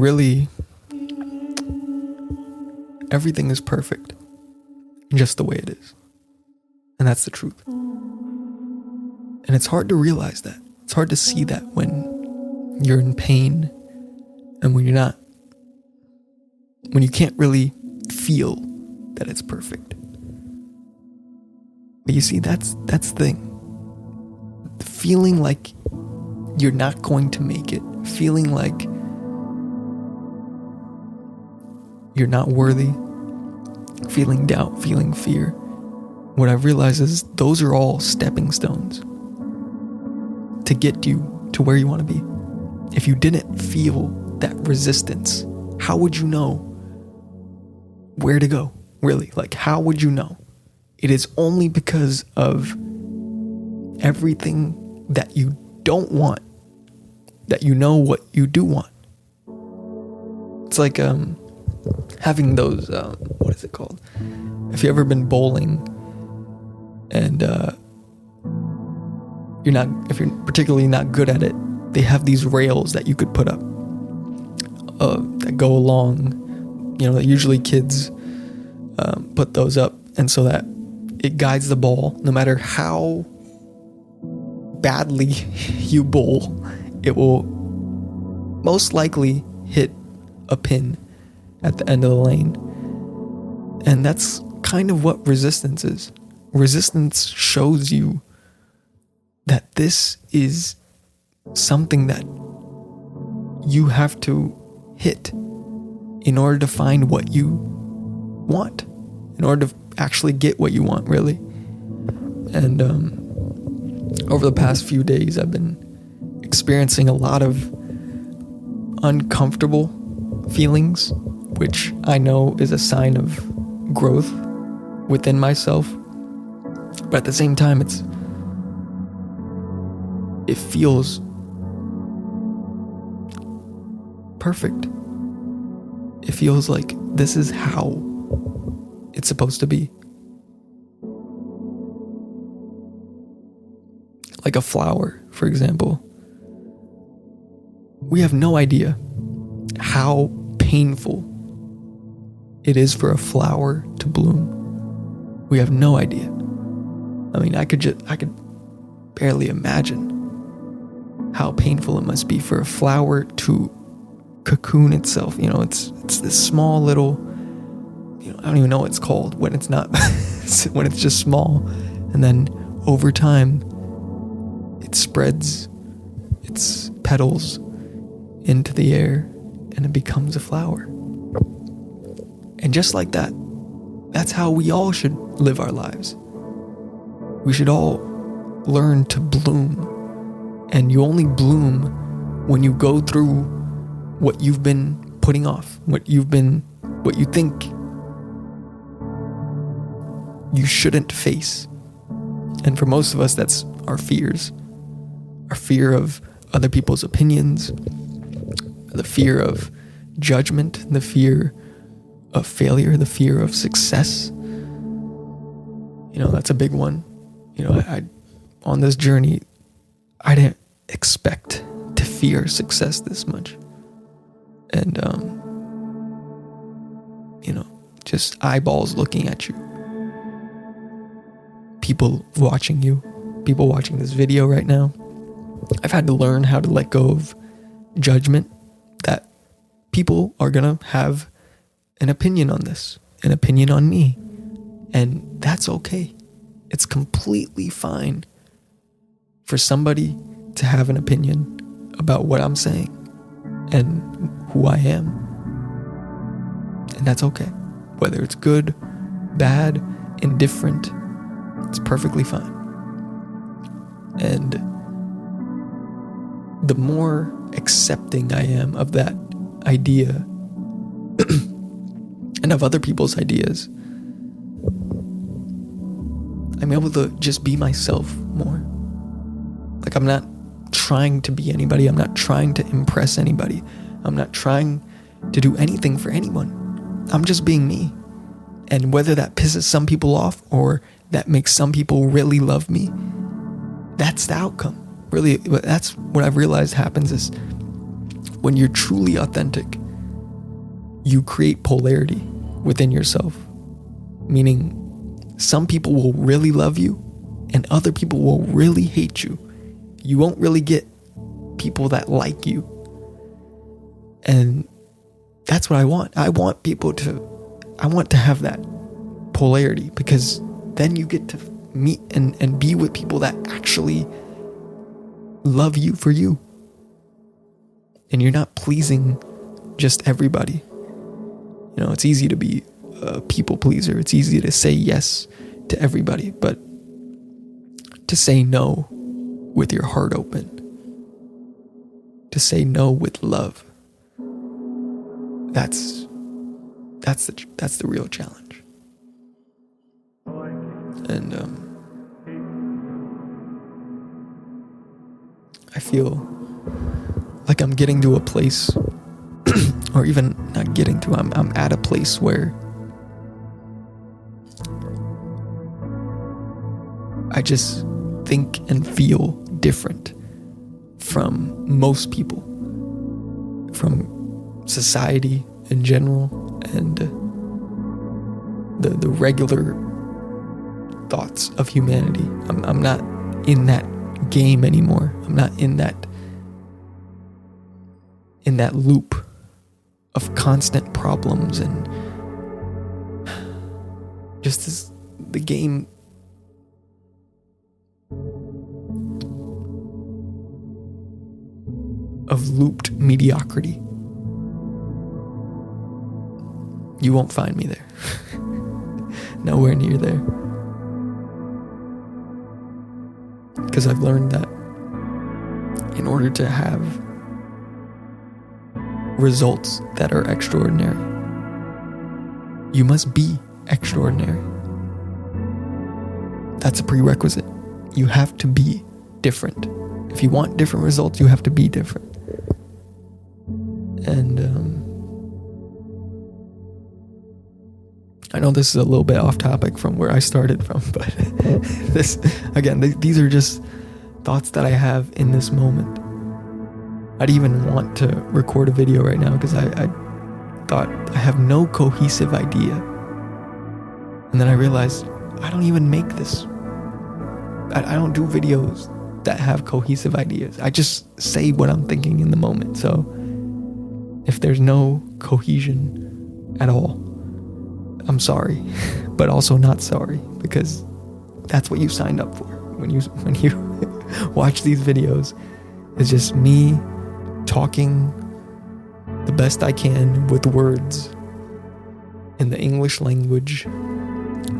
really, everything is perfect just the way it is. And that's the truth. And it's hard to realize that. It's hard to see that when you're in pain and when you can't really feel that it's perfect. But you see, that's the thing. Feeling like you're not going to make it, feeling like you're not worthy, feeling doubt, feeling fear. What I've realized is those are all stepping stones to get you to where you want to be. If you didn't feel that resistance, how would you know where to go? Really, like, how would you know? It is only because of everything that you don't want that you know what you do want. It's like having those what is it called? If you've ever been bowling and if you're particularly not good at it, they have these rails that you could put up that go along. That usually kids put those up, and so that it guides the ball. No matter how badly you bowl, it will most likely hit a pin at the end of the lane. And that's kind of what resistance is. Resistance shows you that this is something that you have to hit in order to find what you want, in order to actually get what you want, really. And over the past few days, I've been experiencing a lot of uncomfortable feelings, which I know is a sign of growth within myself. But at the same time, it feels perfect. It feels like this is how it's supposed to be. Like a flower, for example. We have no idea how painful it is for a flower to bloom. We have no idea. I mean, I could barely imagine how painful it must be for a flower to cocoon itself. It's this small little, I don't even know what it's called when it's not, when it's just small. And then over time, it spreads its petals into the air and it becomes a flower. And just like that, that's how we all should live our lives. We should all learn to bloom. And you only bloom when you go through what you've been putting off, what you think you shouldn't face. And for most of us, that's our fears. Our fear of other people's opinions, the fear of judgment, the fear of failure, the fear of success. That's a big one. I on this journey, I didn't expect to fear success this much. And, just eyeballs looking at you. People watching you. People watching this video right now. I've had to learn how to let go of judgment, that people are going to have an opinion on this, an opinion on me. And that's okay. It's completely fine for somebody to have an opinion about what I'm saying and who I am. And that's okay. Whether it's good, bad, indifferent, it's perfectly fine. And the more accepting I am of that idea and of other people's ideas, I'm able to just be myself more. Like, I'm not trying to be anybody. I'm not trying to impress anybody. I'm not trying to do anything for anyone. I'm just being me. And whether that pisses some people off or that makes some people really love me, that's the outcome. Really, that's what I've realized happens is when you're truly authentic you create polarity within yourself, meaning some people will really love you and other people will really hate you. You won't really get people that like you. And that's what I want. I want to have that polarity, because then you get to meet and be with people that actually love you for you. And you're not pleasing just everybody. You know, it's easy to be a people pleaser. It's easy to say yes to everybody, but to say no with your heart open, to say no with love, that's the real challenge. And I feel like I'm getting to a place, or even not getting to, I'm at a place where I just think and feel different from most people, from society in general, and the regular thoughts of humanity. I'm not in that game anymore. I'm not in that loop of constant problems, and just as the game of looped mediocrity. You won't find me there. Nowhere near there. Because I've learned that in order to have results that are extraordinary, you must be extraordinary. That's a prerequisite. You have to be different. If you want different results, you have to be different. And I know this is a little bit off topic from where I started from, but these are just thoughts that I have in this moment. I'd even want to record a video right now because I thought I have no cohesive idea. And then I realized I don't even make this. I don't do videos that have cohesive ideas. I just say what I'm thinking in the moment. So if there's no cohesion at all, I'm sorry, but also not sorry, because that's what you signed up for when you watch these videos. It's just me talking the best I can with words in the English language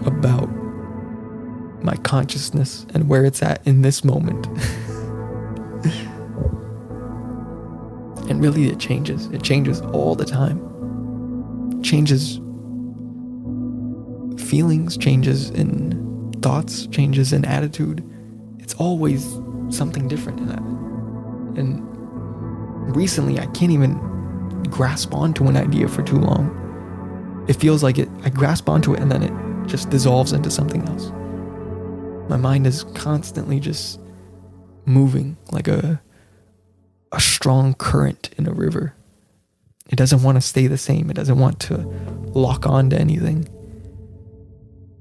about my consciousness and where it's at in this moment. And really it changes all the time. It changes feelings, changes in thoughts, changes in attitude. It's always something different in that. And recently I can't even grasp onto an idea for too long. It feels like I grasp onto it and then it just dissolves into something else. My mind is constantly just moving like a strong current in a river. It doesn't want to stay the same. It doesn't want to lock on to anything,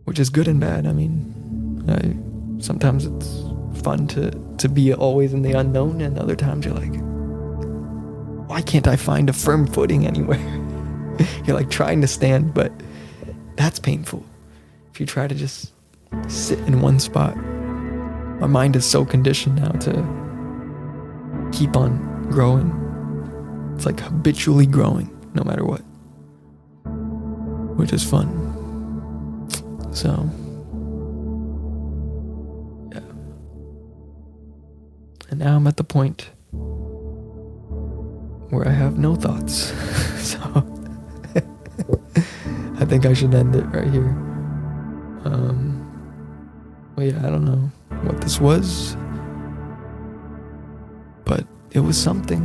which is good and bad. I mean, sometimes it's fun to be always in the unknown, and other times you're like, why can't I find a firm footing anywhere? You're like trying to stand, but that's painful. If you try to just sit in one spot. My mind is so conditioned now to keep on growing. It's like habitually growing no matter what, which is fun. So yeah. And now I'm at the point where I have no thoughts. So I think I should end it right here. Well, yeah, I don't know what this was, but it was something.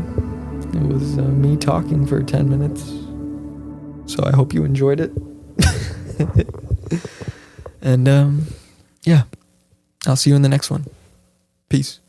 It was me talking for 10 minutes. So I hope you enjoyed it. And yeah, I'll see you in the next one. Peace.